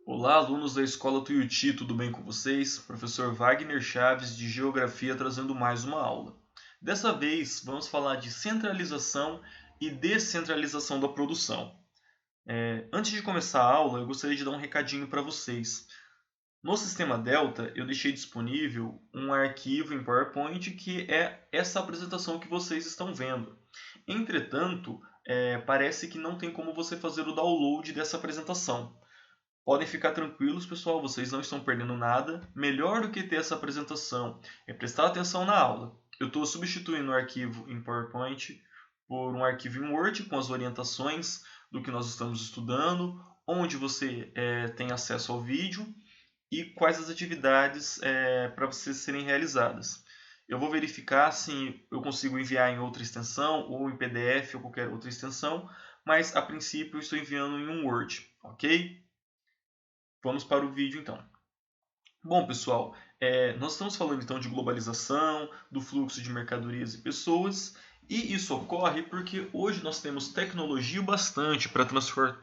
Olá, alunos da Escola Tuiuti, tudo bem com vocês? Professor Wagner Chaves, de Geografia, trazendo mais uma aula. Dessa vez, vamos falar de centralização e descentralização da produção. Antes de começar a aula, eu gostaria de dar um recadinho para vocês. No sistema Delta, eu deixei disponível um arquivo em PowerPoint que é essa apresentação que vocês estão vendo. Entretanto, parece que não tem como você fazer o download dessa apresentação. Podem ficar tranquilos, pessoal, vocês não estão perdendo nada. Melhor do que ter essa apresentação é prestar atenção na aula. Eu estou substituindo o arquivo em PowerPoint por um arquivo em Word com as orientações do que nós estamos estudando, onde você tem acesso ao vídeo e quais as atividades para vocês serem realizadas. Eu vou verificar se eu consigo enviar em outra extensão ou em PDF ou qualquer outra extensão, mas a princípio eu estou enviando em um Word, ok? Vamos para o vídeo então. Bom, pessoal, nós estamos falando então de globalização, do fluxo de mercadorias e pessoas, e isso ocorre porque hoje nós temos tecnologia bastante para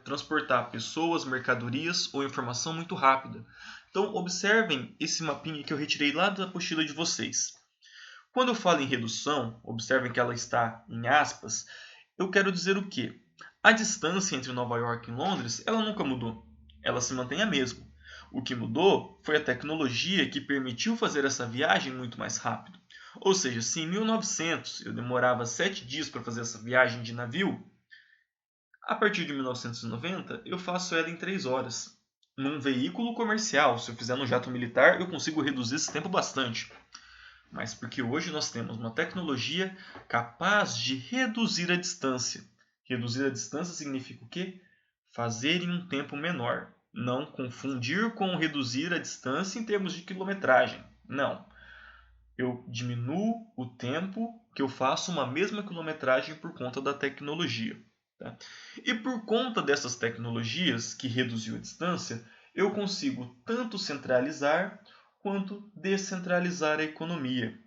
transportar pessoas, mercadorias ou informação muito rápida. Então, observem esse mapinha que eu retirei lá da apostila de vocês. Quando eu falo em redução, observem que ela está em aspas, eu quero dizer o quê? A distância entre Nova York e Londres, ela nunca mudou. Ela se mantém a mesma. O que mudou foi a tecnologia que permitiu fazer essa viagem muito mais rápido. Ou seja, se em 1900 eu demorava 7 dias para fazer essa viagem de navio, a partir de 1990 eu faço ela em 3 horas. Num veículo comercial, se eu fizer no jato militar, eu consigo reduzir esse tempo bastante. Mas porque hoje nós temos uma tecnologia capaz de reduzir a distância. Reduzir a distância significa o quê? Fazer em um tempo menor. Não confundir com reduzir a distância em termos de quilometragem. Não. Eu diminuo o tempo que eu faço uma mesma quilometragem por conta da tecnologia. Tá? E por conta dessas tecnologias que reduziu a distância, eu consigo tanto centralizar quanto descentralizar a economia.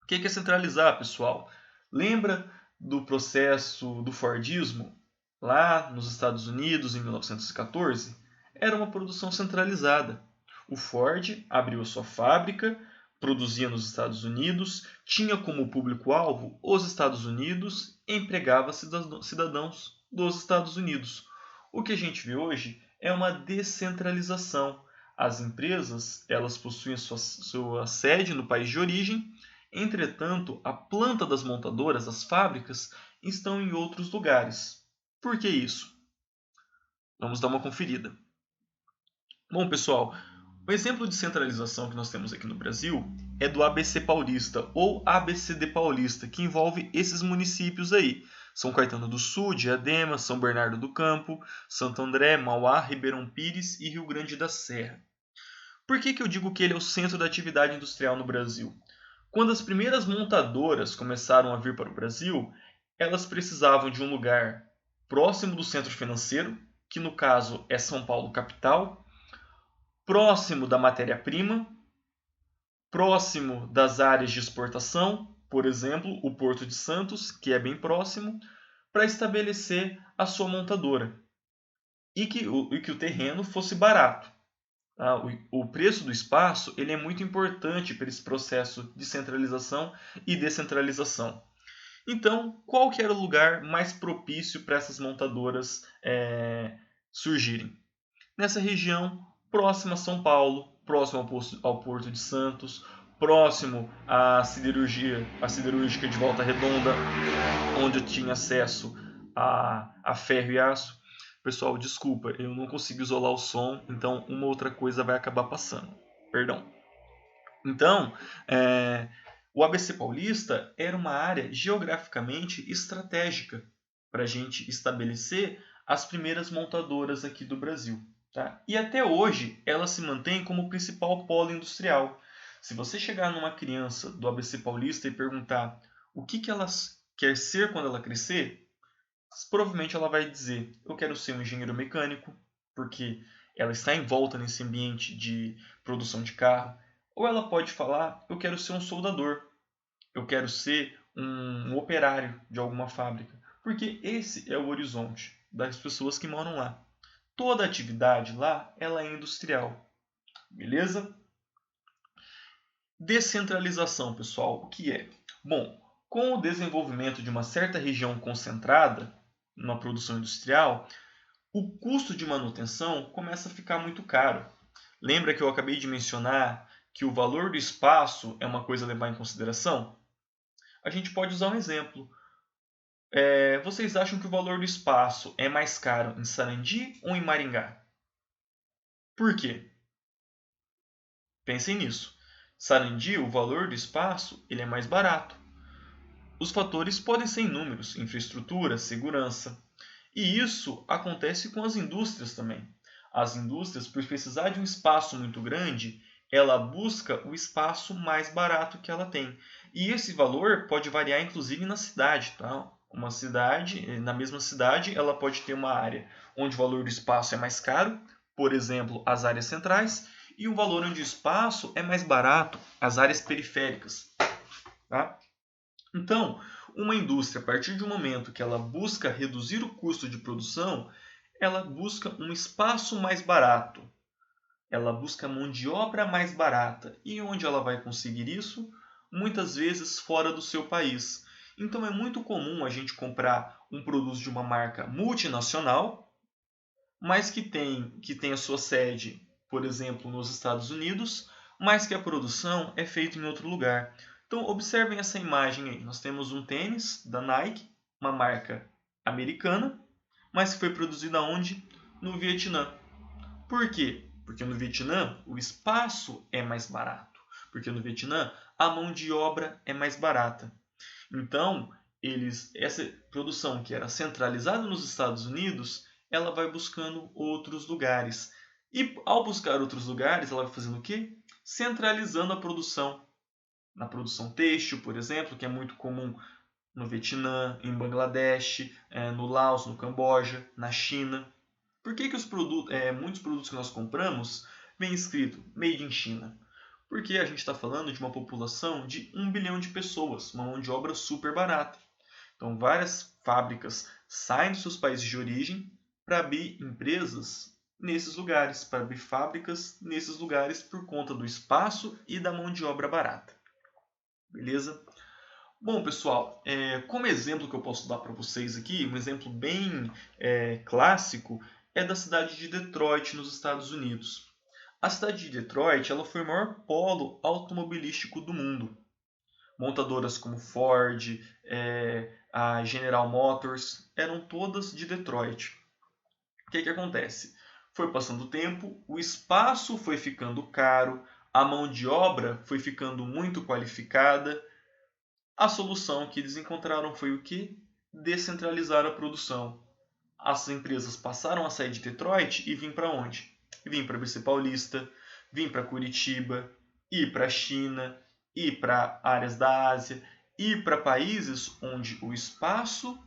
O que é centralizar, pessoal? Lembra do processo do Fordismo, lá nos Estados Unidos, em 1914? Era uma produção centralizada. O Ford abriu a sua fábrica, produzia nos Estados Unidos, tinha como público-alvo os Estados Unidos e empregava cidadãos dos Estados Unidos. O que a gente vê hoje é uma descentralização. As empresas, elas possuem sua sede no país de origem. Entretanto, a planta das montadoras, as fábricas, estão em outros lugares. Por que isso? Vamos dar uma conferida. Bom, pessoal, o exemplo de centralização que nós temos aqui no Brasil é do ABC Paulista ou ABCD Paulista, que envolve esses municípios aí. São Caetano do Sul, Diadema, São Bernardo do Campo, Santo André, Mauá, Ribeirão Pires e Rio Grande da Serra. Por que eu digo que ele é o centro da atividade industrial no Brasil? Quando as primeiras montadoras começaram a vir para o Brasil, elas precisavam de um lugar próximo do centro financeiro, que no caso é São Paulo capital, próximo da matéria-prima, próximo das áreas de exportação, por exemplo, o Porto de Santos, que é bem próximo, para estabelecer a sua montadora e que o terreno fosse barato. O preço do espaço ele é muito importante para esse processo de centralização e descentralização. Então, qual que era o lugar mais propício para essas montadoras surgirem? Nessa região próxima a São Paulo, próximo ao Porto de Santos, próximo à siderúrgica de Volta Redonda, onde eu tinha acesso a ferro e aço. Pessoal, desculpa, eu não consigo isolar o som, então uma outra coisa vai acabar passando. Perdão. Então, o ABC Paulista era uma área geograficamente estratégica para a gente estabelecer as primeiras montadoras aqui do Brasil. Tá? E até hoje ela se mantém como o principal polo industrial. Se você chegar numa criança do ABC Paulista e perguntar o que ela quer ser quando ela crescer, provavelmente ela vai dizer: eu quero ser um engenheiro mecânico, porque ela está envolta nesse ambiente de produção de carro. Ou ela pode falar: eu quero ser um soldador, eu quero ser um operário de alguma fábrica, porque esse é o horizonte das pessoas que moram lá. toda a atividade lá ela é industrial. Beleza? Descentralização, pessoal, o que é? Bom, com o desenvolvimento de uma certa região concentrada numa produção industrial, o custo de manutenção começa a ficar muito caro. Lembra que eu acabei de mencionar que o valor do espaço é uma coisa a levar em consideração? A gente pode usar um exemplo. Vocês acham que o valor do espaço é mais caro em Sarandi ou em Maringá? Por quê? Pensem nisso. Sarandi, o valor do espaço, ele é mais barato. Os fatores podem ser inúmeros: infraestrutura, segurança. E isso acontece com as indústrias também. As indústrias, por precisar de um espaço muito grande, ela busca o espaço mais barato que ela tem. E esse valor pode variar inclusive na cidade, tá? Uma cidade, na mesma cidade, ela pode ter uma área onde o valor do espaço é mais caro, por exemplo, as áreas centrais, e um valor onde o espaço é mais barato, as áreas periféricas, tá? Então, uma indústria, a partir do momento que ela busca reduzir o custo de produção, ela busca um espaço mais barato. Ela busca mão de obra mais barata. E onde ela vai conseguir isso? Muitas vezes fora do seu país. Então é muito comum a gente comprar um produto de uma marca multinacional, mas que tem a sua sede, por exemplo, nos Estados Unidos, mas que a produção é feita em outro lugar. Então, observem essa imagem aí. Nós temos um tênis da Nike, uma marca americana, mas que foi produzida onde? No Vietnã. Por quê? Porque no Vietnã o espaço é mais barato. Porque no Vietnã a mão de obra é mais barata. Então, essa produção que era centralizada nos Estados Unidos, ela vai buscando outros lugares. E ao buscar outros lugares, ela vai fazendo o quê? Centralizando a produção. Na produção têxtil, por exemplo, que é muito comum no Vietnã, em Bangladesh, no Laos, no Camboja, na China. Por que muitos produtos que nós compramos vem escrito Made in China? Porque a gente está falando de uma população de 1 bilhão de pessoas, uma mão de obra super barata. Então, várias fábricas saem dos seus países de origem para abrir empresas nesses lugares, para abrir fábricas nesses lugares por conta do espaço e da mão de obra barata. Beleza? Bom, pessoal, como exemplo que eu posso dar para vocês aqui, um exemplo bem clássico, é da cidade de Detroit, nos Estados Unidos. A cidade de Detroit ela foi o maior polo automobilístico do mundo. Montadoras como Ford, a General Motors, eram todas de Detroit. O que acontece? Foi passando o tempo, o espaço foi ficando caro, a mão de obra foi ficando muito qualificada. A solução que eles encontraram foi o quê? Descentralizar a produção. As empresas passaram a sair de Detroit e vir para onde? Vim para BC Paulista, vim para Curitiba, ir para a China, ir para áreas da Ásia, ir para países onde o espaço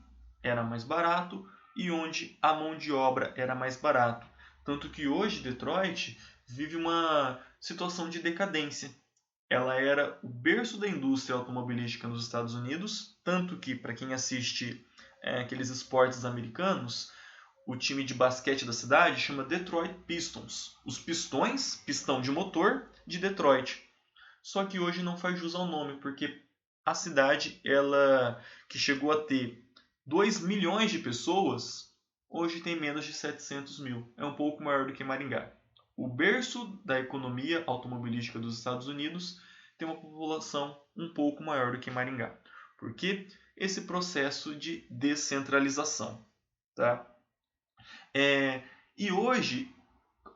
era mais barato e onde a mão de obra era mais barato. Tanto que hoje Detroit vive uma situação de decadência. Ela era o berço da indústria automobilística nos Estados Unidos, tanto que, para quem assiste aqueles esportes americanos, o time de basquete da cidade chama Detroit Pistons. Os pistões, pistão de motor, de Detroit. Só que hoje não faz jus ao nome, porque a cidade, ela que chegou a ter 2 milhões de pessoas, hoje tem menos de 700 mil. É um pouco maior do que Maringá. O berço da economia automobilística dos Estados Unidos tem uma população um pouco maior do que Maringá. Por quê? Esse processo de descentralização. Tá? E hoje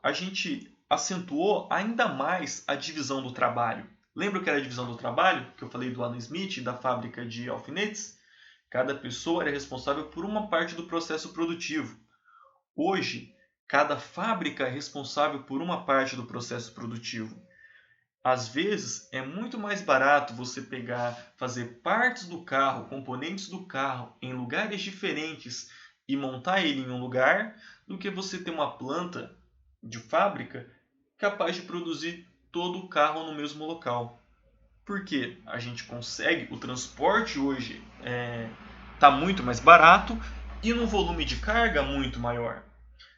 a gente acentuou ainda mais a divisão do trabalho. Lembra o que era a divisão do trabalho? Que eu falei do Alan Smith, da fábrica de alfinetes? Cada pessoa era responsável por uma parte do processo produtivo. Hoje, cada fábrica é responsável por uma parte do processo produtivo. Às vezes, é muito mais barato você fazer partes do carro, componentes do carro, em lugares diferentes e montar ele em um lugar, do que você ter uma planta de fábrica capaz de produzir todo o carro no mesmo local. Porque a gente consegue, o transporte hoje está muito mais barato e num volume de carga muito maior.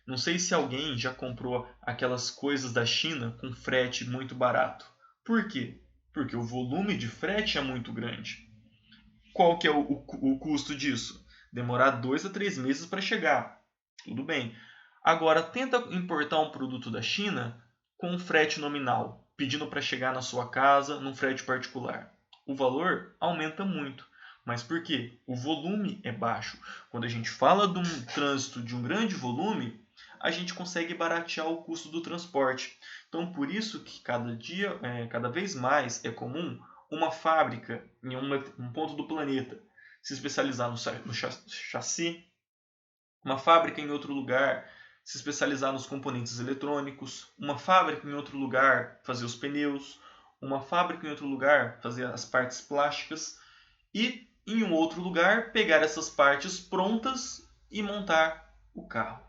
Não sei se alguém já comprou aquelas coisas da China com frete muito barato. Por quê? Porque o volume de frete é muito grande. Qual que é o custo disso? Demorar 2 a 3 meses para chegar. Tudo bem. Agora, tenta importar um produto da China com um frete nominal, pedindo para chegar na sua casa num frete particular. O valor aumenta muito. Mas por quê? O volume é baixo. Quando a gente fala de um trânsito de um grande volume, a gente consegue baratear o custo do transporte. Então, por isso que cada vez mais é comum uma fábrica em um ponto do planeta se especializar no chassi, uma fábrica em outro lugar se especializar nos componentes eletrônicos, uma fábrica em outro lugar fazer os pneus, uma fábrica em outro lugar fazer as partes plásticas e em um outro lugar pegar essas partes prontas e montar o carro.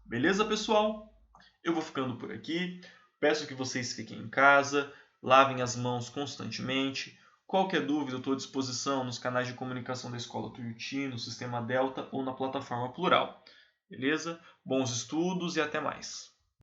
Beleza, pessoal? Eu vou ficando por aqui. Peço que vocês fiquem em casa, lavem as mãos constantemente. Qualquer dúvida, eu estou à disposição nos canais de comunicação da Escola Tuiuti, no Sistema Delta ou na plataforma Plural. Beleza? Bons estudos e até mais!